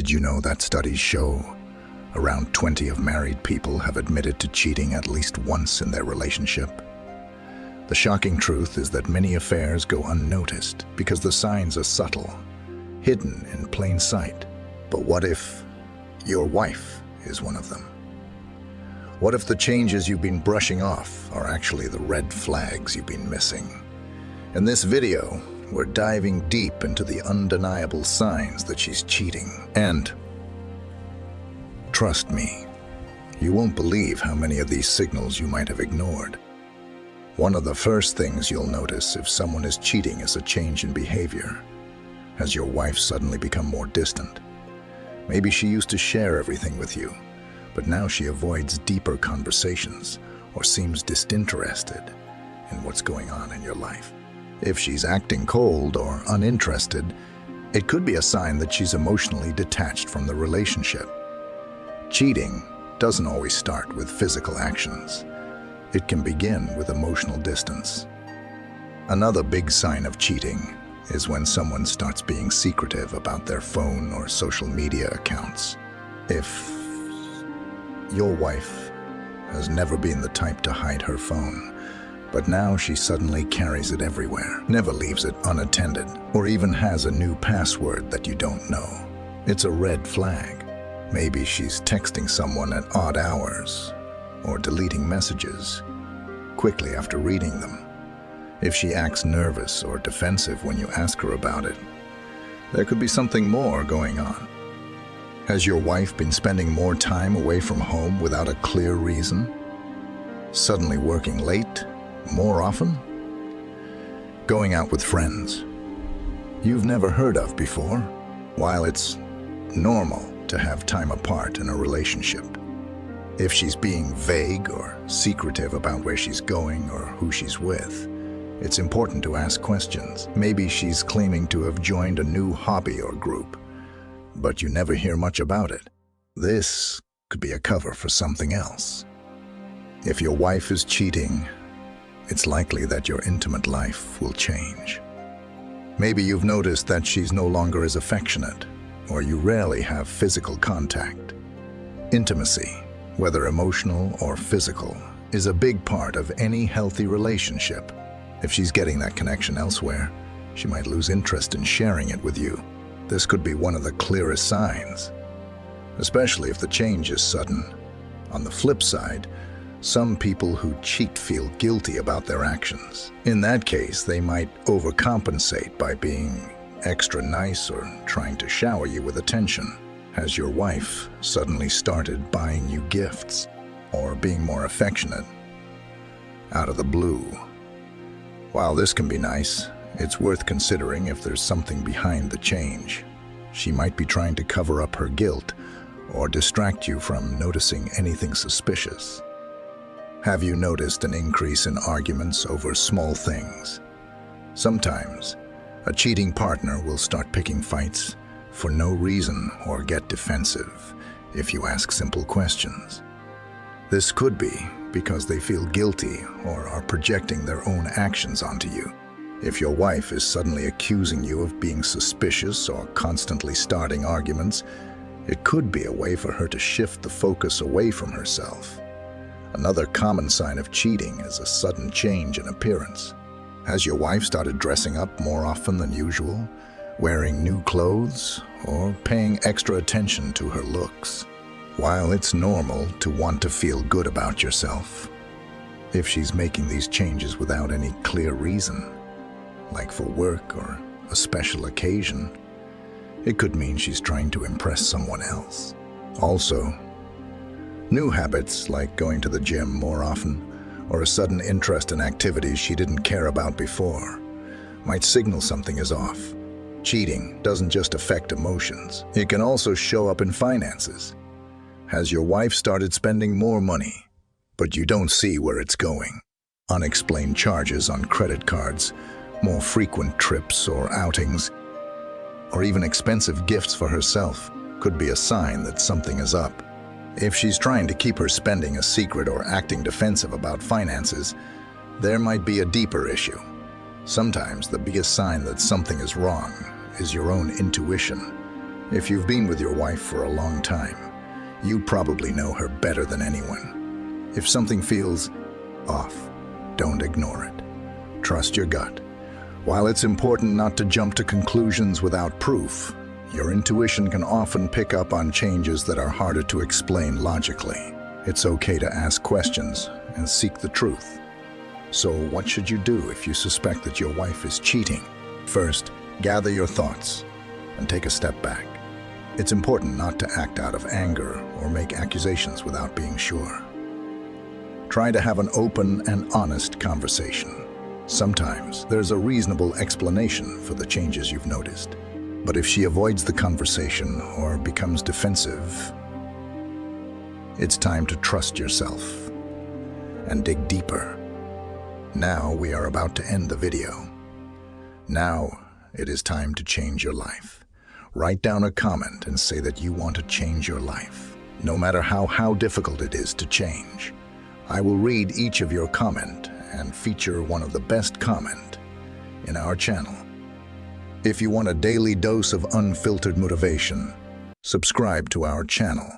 Did you know that studies show around 20 of married people have admitted to cheating at least once in their relationship? The shocking truth is that many affairs go unnoticed because the signs are subtle, hidden in plain sight. But what if your wife is one of them? What if the changes you've been brushing off are actually the red flags you've been missing? In this video, we're diving deep into the undeniable signs that she's cheating. And trust me, you won't believe how many of these signals you might have ignored. One of the first things you'll notice if someone is cheating is a change in behavior. Has your wife suddenly become more distant? Maybe she used to share everything with you, but now she avoids deeper conversations or seems disinterested in what's going on in your life. If she's acting cold or uninterested, it could be a sign that she's emotionally detached from the relationship. Cheating doesn't always start with physical actions. It can begin with emotional distance. Another big sign of cheating is when someone starts being secretive about their phone or social media accounts. If your wife has never been the type to hide her phone, but now she suddenly carries it everywhere, never leaves it unattended, or even has a new password that you don't know, it's a red flag. Maybe she's texting someone at odd hours or deleting messages quickly after reading them. If she acts nervous or defensive when you ask her about it, there could be something more going on. Has your wife been spending more time away from home without a clear reason? Suddenly working late, more often? Going out with friends you've never heard of before? While it's normal to have time apart in a relationship, if she's being vague or secretive about where she's going or who she's with, it's important to ask questions. Maybe she's claiming to have joined a new hobby or group, but you never hear much about it. This could be a cover for something else. If your wife is cheating, it's likely that your intimate life will change. Maybe you've noticed that she's no longer as affectionate, or you rarely have physical contact. Intimacy, whether emotional or physical, is a big part of any healthy relationship. If she's getting that connection elsewhere, she might lose interest in sharing it with you. This could be one of the clearest signs, especially if the change is sudden. On the flip side, some people who cheat feel guilty about their actions. In that case, they might overcompensate by being extra nice or trying to shower you with attention. Has your wife suddenly started buying you gifts or being more affectionate out of the blue? While this can be nice, it's worth considering if there's something behind the change. She might be trying to cover up her guilt or distract you from noticing anything suspicious. Have you noticed an increase in arguments over small things? Sometimes, a cheating partner will start picking fights for no reason or get defensive if you ask simple questions. This could be because they feel guilty or are projecting their own actions onto you. If your wife is suddenly accusing you of being suspicious or constantly starting arguments, it could be a way for her to shift the focus away from herself. Another common sign of cheating is a sudden change in appearance. Has your wife started dressing up more often than usual, wearing new clothes, or paying extra attention to her looks? While it's normal to want to feel good about yourself, if she's making these changes without any clear reason, like for work or a special occasion, it could mean she's trying to impress someone else. Also, new habits like going to the gym more often or a sudden interest in activities she didn't care about before might signal something is off. Cheating doesn't just affect emotions. It can also show up in finances. Has your wife started spending more money, but you don't see where it's going? Unexplained charges on credit cards, more frequent trips or outings, or even expensive gifts for herself could be a sign that something is up. If she's trying to keep her spending a secret or acting defensive about finances, there might be a deeper issue. Sometimes the biggest sign that something is wrong is your own intuition. If you've been with your wife for a long time, you probably know her better than anyone. If something feels off, don't ignore it. Trust your gut. While it's important not to jump to conclusions without proof, your intuition can often pick up on changes that are harder to explain logically. It's okay to ask questions and seek the truth. So what should you do if you suspect that your wife is cheating? First, gather your thoughts and take a step back. It's important not to act out of anger or make accusations without being sure. Try to have an open and honest conversation. Sometimes there's a reasonable explanation for the changes you've noticed. But if she avoids the conversation or becomes defensive, it's time to trust yourself and dig deeper. Now we are about to end the video. Now it is time to change your life. Write down a comment and say that you want to change your life. No matter how difficult it is to change, I will read each of your comment and feature one of the best comment in our channel. If you want a daily dose of unfiltered motivation, subscribe to our channel.